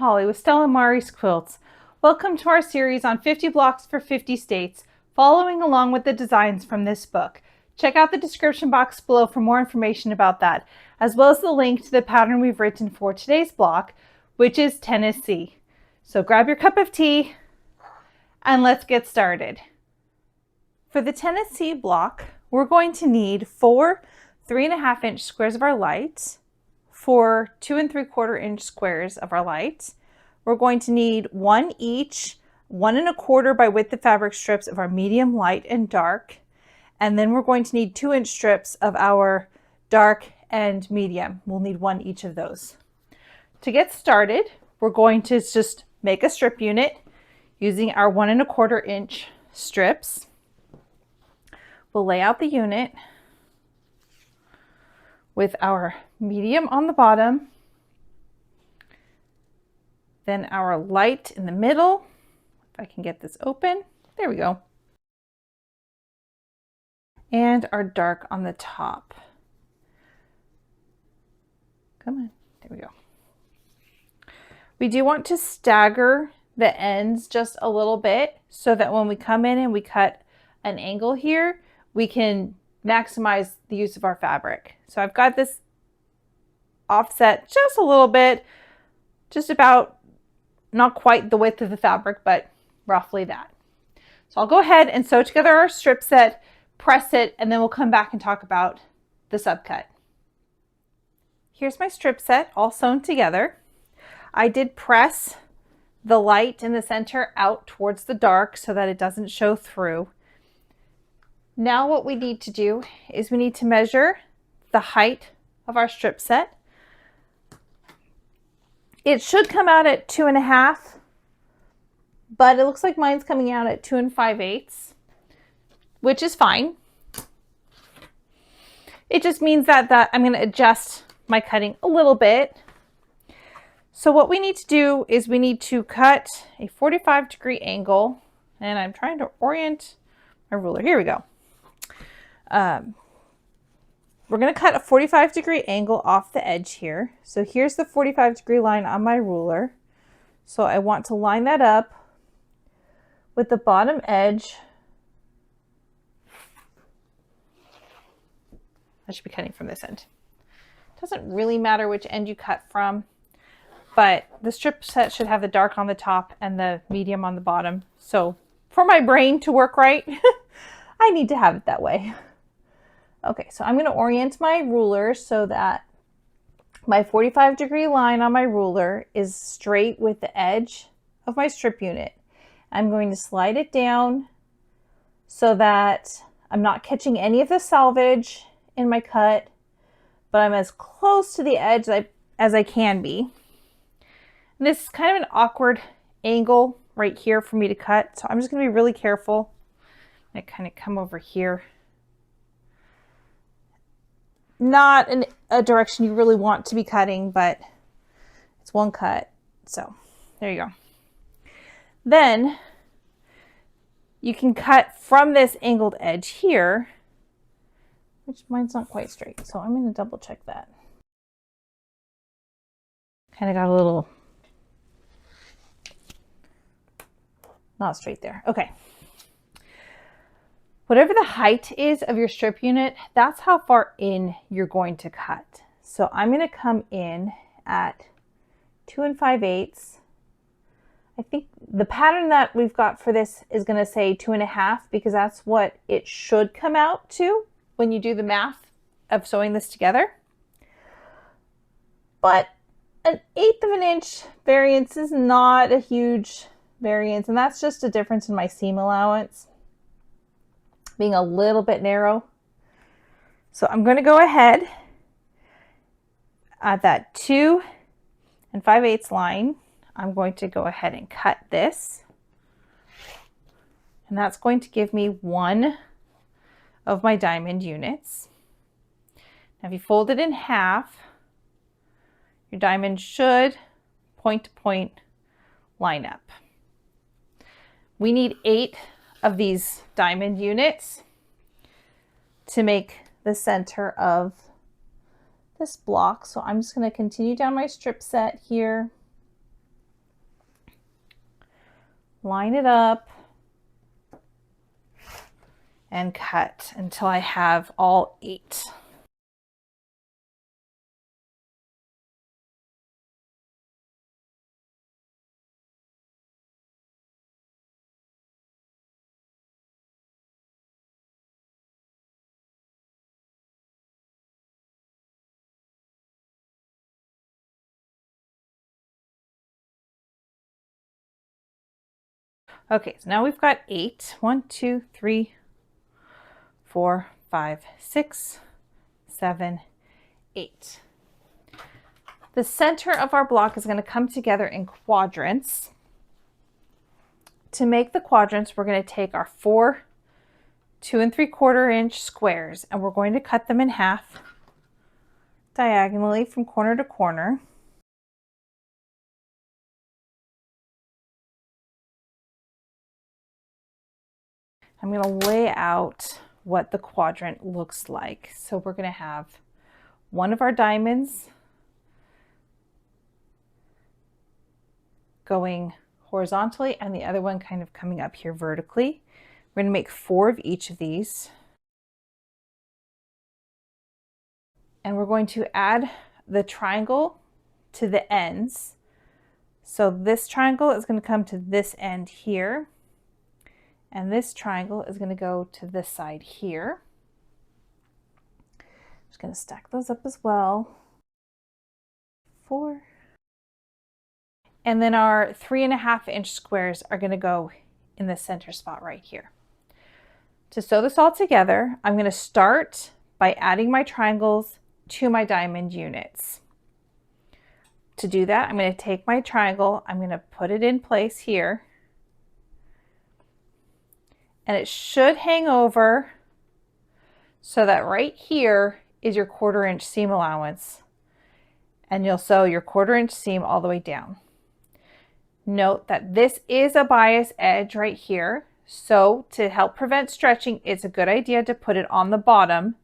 Holly with Stella Mari's Quilts. Welcome to our series on 50 blocks for 50 states, following along with the designs from this book. Check out the description box below for more information about that, as well as the link to the pattern we've written for today's block, which is Tennessee. So grab your cup of tea and let's get started. For the Tennessee block, we're going to need 4 3.5-inch squares of our light, 4 2 3/4-inch squares of our light. We're going to need 1 each, 1 1/4 by width of fabric strips of our medium, light, and dark. And then we're going to need 2-inch strips of our dark and medium. We'll need 1 each of those. To get started, we're going to just make a strip unit using our 1 1/4-inch strips. We'll lay out the unit with our medium on the bottom, then our light in the middle. If I can get this open, there we go. And our dark on the top. Come on, there we go. We do want to stagger the ends just a little bit so that when we come in and we cut an angle here, we can maximize the use of our fabric. So I've got this offset just a little bit, just about, not quite the width of the fabric, but roughly that. So I'll go ahead and sew together our strip set, press it, and then we'll come back and talk about the subcut. Here's my strip set all sewn together. I did press the light in the center out towards the dark so that it doesn't show through. Now what we need to do is we need to measure the height of our strip set. It should come out at 2.5, but it looks like mine's coming out at 2 5/8, which is fine. It just means that I'm going to adjust my cutting a little bit. So what we need to do is we need to cut a 45-degree angle, and I'm trying to orient my ruler. Here we go. We're going to cut a 45-degree angle off the edge here. So here's the 45-degree line on my ruler. So I want to line that up with the bottom edge. I should be cutting from this end. It doesn't really matter which end you cut from, but the strip set should have the dark on the top and the medium on the bottom. So for my brain to work right, I need to have it that way. Okay, so I'm going to orient my ruler so that my 45-degree line on my ruler is straight with the edge of my strip unit. I'm going to slide it down so that I'm not catching any of the selvage in my cut, but I'm as close to the edge as I can be. And this is kind of an awkward angle right here for me to cut, so I'm just going to be really careful. I kind of come over here. Not in a direction you really want to be cutting, but it's one cut. So there you go. Then you can cut from this angled edge here, which mine's not quite straight. So I'm going to double check that. Kind of got a little not straight there. Okay. Whatever the height is of your strip unit, that's how far in you're going to cut. So I'm going to come in at 2 5/8. I think the pattern that we've got for this is going to say 2.5 because that's what it should come out to when you do the math of sewing this together. But an 1/8 of an inch variance is not a huge variance, and that's just a difference in my seam allowance being a little bit narrow. So I'm going to go ahead at that 2 5/8 line. I'm going to go ahead and cut this, and that's going to give me 1 of my diamond units. Now if you fold it in half, your diamond should point to point line up. We need 8 of these diamond units to make the center of this block. So I'm just going to continue down my strip set here. line it up, and cut until I have all 8. Okay, so now we've got 8. 1, 2, 3, 4, 5, 6, 7, 8. The center of our block is going to come together in quadrants. To make the quadrants, we're going to take our 4 2 3/4 inch squares and we're going to cut them in half diagonally from corner to corner. I'm going to lay out what the quadrant looks like. So we're going to have one of our diamonds going horizontally and the other one kind of coming up here vertically. We're going to make 4 of each of these. And we're going to add the triangle to the ends. So this triangle is going to come to this end here. And this triangle is going to go to this side here. Just going to stack those up as well. 4. And then our 3.5 inch squares are going to go in the center spot right here. To sew this all together, I'm going to start by adding my triangles to my diamond units. To do that, I'm going to take my triangle, I'm going to put it in place here. And it should hang over so that right here is your 1/4 inch seam allowance. And you'll sew your 1/4 inch seam all the way down. Note that this is a bias edge right here. So to help prevent stretching, it's a good idea to put it on the bottom,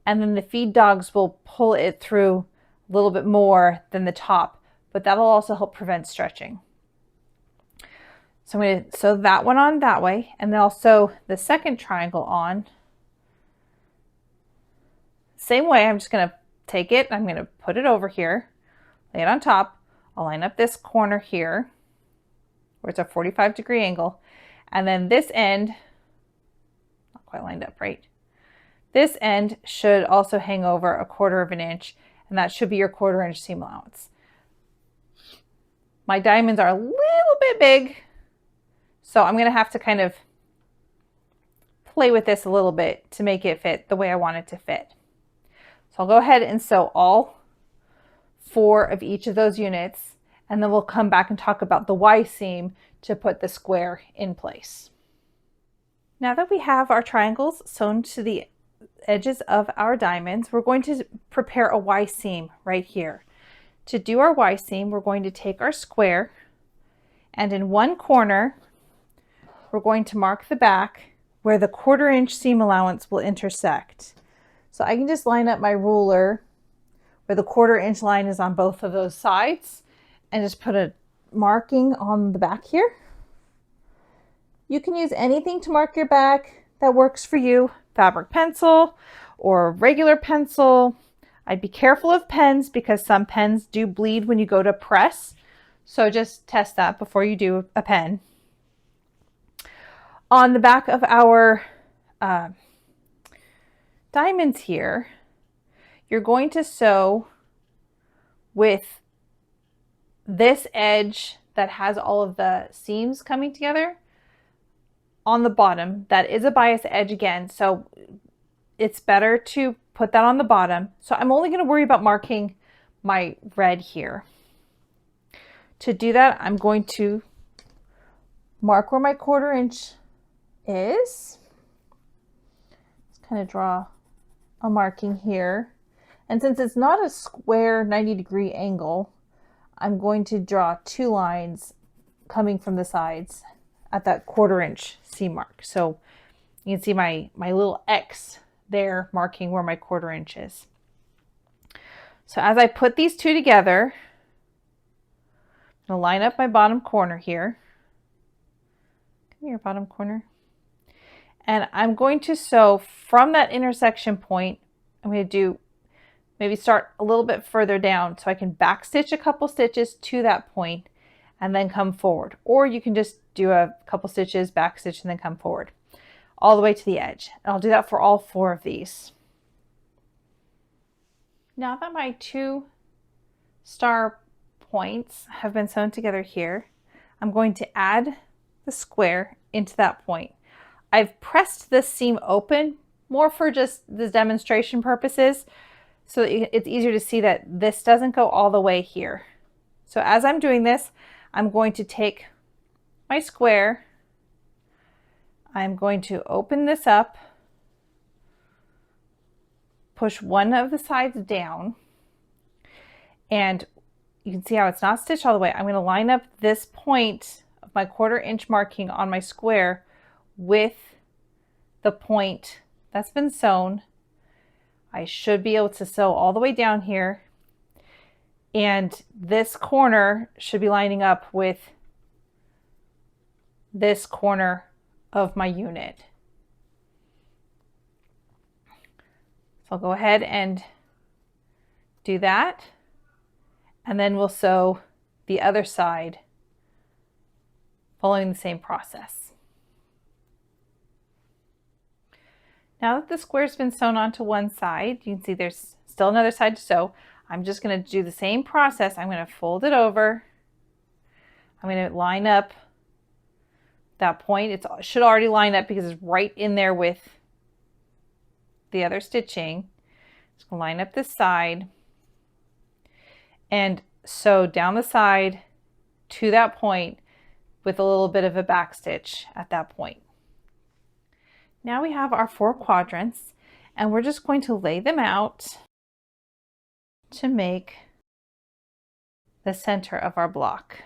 and then the feed dogs will pull it through a little bit more than the top, but that'll also help prevent stretching. So I'm going to sew that one on that way, and then I'll sew the second triangle on. Same way, I'm just going to take it, I'm going to put it over here, lay it on top. I'll line up this corner here, where it's a 45-degree angle, and then this end, not quite lined up right, this end should also hang over a 1/4 inch, and that should be your 1/4 inch seam allowance. My diamonds are a little bit big, so I'm going to have to kind of play with this a little bit to make it fit the way I want it to fit. So I'll go ahead and sew all 4 of each of those units, and then we'll come back and talk about the Y seam to put the square in place. Now that we have our triangles sewn to the edges of our diamonds, we're going to prepare a Y seam right here. To do our Y seam, we're going to take our square, and in one corner, we're going to mark the back where the 1/4 inch seam allowance will intersect. So I can just line up my ruler where the 1/4 inch line is on both of those sides and just put a marking on the back here. You can use anything to mark your back that works for you, fabric pencil or regular pencil. I'd be careful of pens because some pens do bleed when you go to press. So just test that before you do a pen. On the back of our diamonds here, you're going to sew with this edge that has all of the seams coming together on the bottom. That is a bias edge again, so it's better to put that on the bottom. So I'm only going to worry about marking my red here. To do that, I'm going to mark where my 1/4 inch is. Just kind of draw a marking here. And since it's not a square 90-degree angle, I'm going to draw 2 lines coming from the sides at that 1/4 inch seam mark. So you can see my little X there marking where my 1/4 inch is. So as I put these two together, I'm going to line up my bottom corner here. your bottom corner. And I'm going to sew from that intersection point. I'm going to do maybe start a little bit further down so I can back stitch a couple stitches to that point and then come forward. Or you can just do a couple stitches, back stitch, and then come forward all the way to the edge. And I'll do that for all 4 of these. Now that my 2 star points have been sewn together here, I'm going to add the square into that point. I've pressed this seam open more for just the demonstration purposes, so it's easier to see that this doesn't go all the way here. So as I'm doing this, I'm going to take my square, I'm going to open this up, push one of the sides down, and you can see how it's not stitched all the way. I'm going to line up this point of my 1/4 inch marking on my square with the point that's been sewn. I should be able to sew all the way down here, and this corner should be lining up with this corner of my unit. So I'll go ahead and do that, and then we'll sew the other side following the same process. Now that the square's been sewn onto one side, you can see there's still another side to sew. I'm just going to do the same process. I'm going to fold it over. I'm going to line up that point. It should already line up because it's right in there with the other stitching. Just going to line up this side and sew down the side to that point with a little bit of a back stitch at that point. Now we have our 4 quadrants, and we're just going to lay them out to make the center of our block.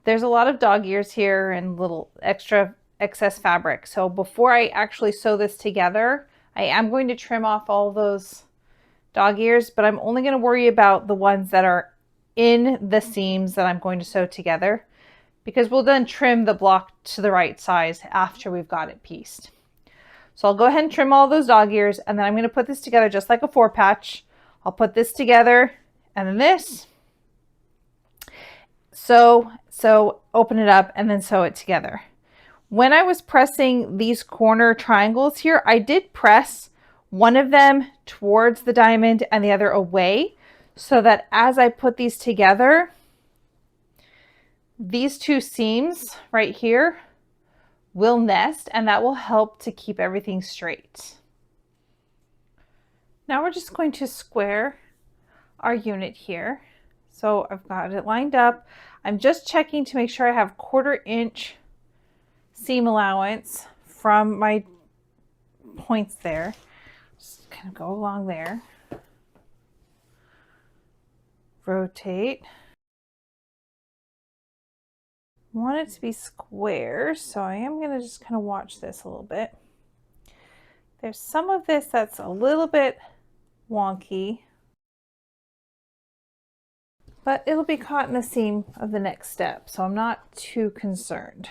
There's a lot of dog ears here and little extra excess fabric. So before I actually sew this together, I am going to trim off all those dog ears, but I'm only going to worry about the ones that are in the seams that I'm going to sew together, because we'll then trim the block to the right size after we've got it pieced. So I'll go ahead and trim all those dog ears, and then I'm going to put this together just like a 4-patch. I'll put this together and then this. So open it up and then sew it together. When I was pressing these corner triangles here, I did press one of them towards the diamond and the other away, so that as I put these together, these 2 seams right here will nest, and that will help to keep everything straight. Now we're just going to square our unit here. So I've got it lined up. I'm just checking to make sure I have 1/4 inch seam allowance from my points there. Just kind of go along there. Rotate. I want it to be square, so I am going to just kind of watch this a little bit. There's some of this that's a little bit wonky, but it'll be caught in the seam of the next step, so I'm not too concerned.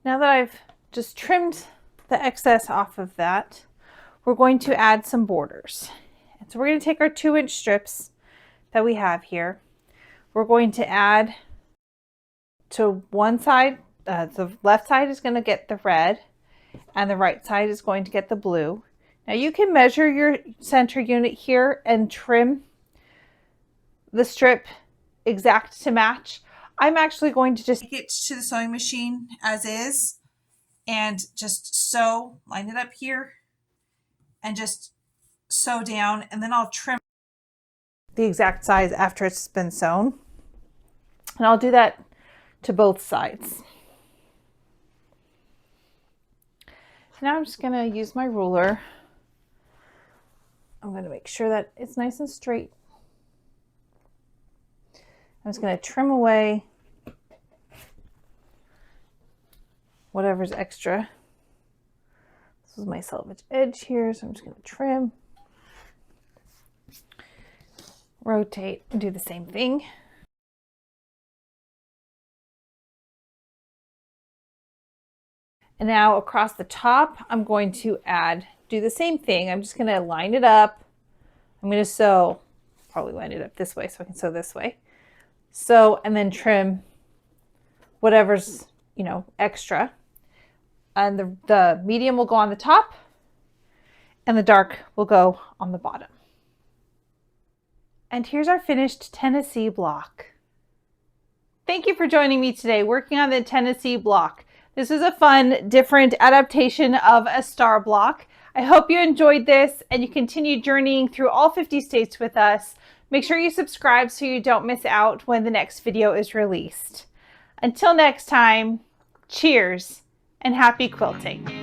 Now that I've just trimmed the excess off of that, we're going to add some borders. And so we're going to take our 2-inch strips that we have here. We're going to add to one side, the left side is going to get the red and the right side is going to get the blue. Now you can measure your center unit here and trim the strip exact to match. I'm actually going to just take it to the sewing machine as is and just sew, line it up here and just sew down, and then I'll trim the exact size after it's been sewn. And I'll do that to both sides. Now I'm just going to use my ruler. I'm going to make sure that it's nice and straight. I'm just going to trim away whatever's extra This is my selvage edge here, so I'm just going to trim, rotate, and do the same thing. And now across the top, I'm going to do the same thing. I'm just going to line it up. I'm going to sew, probably line it up this way so I can sew this way. Sew and then trim whatever's, extra. And the medium will go on the top and the dark will go on the bottom. And here's our finished Tennessee block. Thank you for joining me today working on the Tennessee block. This is a fun, different adaptation of a star block. I hope you enjoyed this and you continue journeying through all 50 states with us. Make sure you subscribe so you don't miss out when the next video is released. Until next time, cheers and happy quilting.